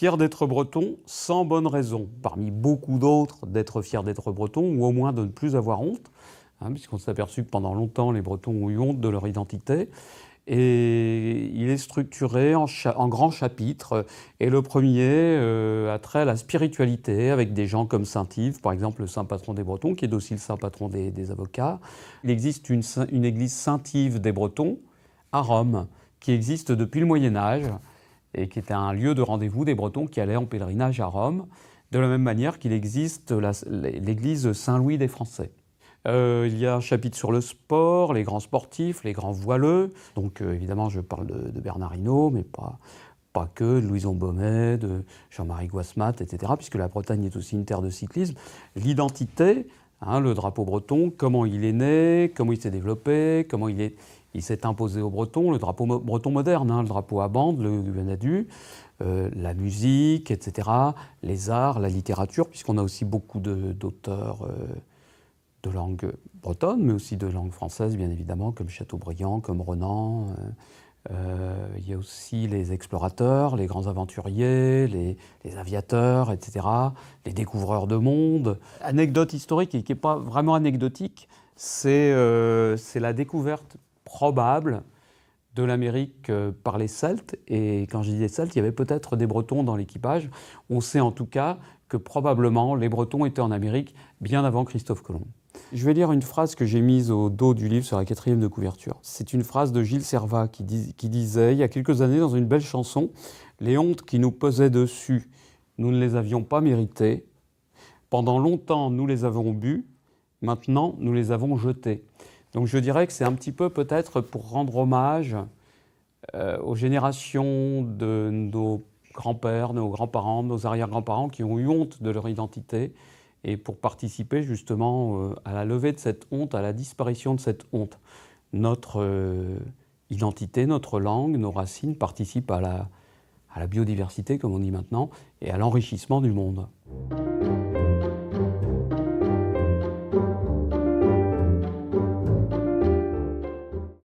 Fier d'être breton, sans bonne raison. Parmi beaucoup d'autres, d'être fier d'être breton, ou au moins de ne plus avoir honte, puisqu'on s'est aperçu que pendant longtemps, les Bretons ont eu honte de leur identité. Et il est structuré en grands chapitres. Et le premier a trait à la spiritualité, avec des gens comme Saint-Yves, par exemple le saint patron des Bretons, qui est aussi le saint patron des avocats. Il existe une église Saint-Yves des Bretons à Rome, qui existe depuis le Moyen-Âge, et qui était un lieu de rendez-vous des Bretons qui allaient en pèlerinage à Rome, de la même manière qu'il existe l'église Saint-Louis des Français. Il y a un chapitre sur le sport, les grands sportifs, les grands voileux. Donc évidemment, je parle de Bernard Hinault, mais pas que, de Louison Baumet, de Jean-Marie Guasmat, etc., puisque la Bretagne est aussi une terre de cyclisme. L'identité, le drapeau breton, comment il est né, comment il s'est développé, comment il s'est imposé aux Bretons, le drapeau breton moderne, le drapeau à bande, le grenadu, la musique, etc., les arts, la littérature, puisqu'on a aussi beaucoup d'auteurs de langue bretonne, mais aussi de langue française, bien évidemment, comme Chateaubriand, comme Renan. Il y a aussi les explorateurs, les grands aventuriers, les aviateurs, etc., les découvreurs de monde. Anecdote historique, et qui n'est pas vraiment anecdotique, c'est la découverte probable de l'Amérique par les Celtes. Et quand je dis les Celtes, il y avait peut-être des Bretons dans l'équipage. On sait en tout cas que probablement les Bretons étaient en Amérique bien avant Christophe Colomb. Je vais lire une phrase que j'ai mise au dos du livre sur la 4e de couverture. C'est une phrase de Gilles Servat qui disait, il y a quelques années, dans une belle chanson, « Les hontes qui nous pesaient dessus, nous ne les avions pas méritées. Pendant longtemps, nous les avons bues. Maintenant, nous les avons jetées. » Donc je dirais que c'est un petit peu peut-être pour rendre hommage aux générations de nos grands-pères, nos grands-parents, nos arrière-grands-parents qui ont eu honte de leur identité, et pour participer justement à la levée de cette honte, à la disparition de cette honte. Notre identité, notre langue, nos racines participent à la biodiversité, comme on dit maintenant, et à l'enrichissement du monde.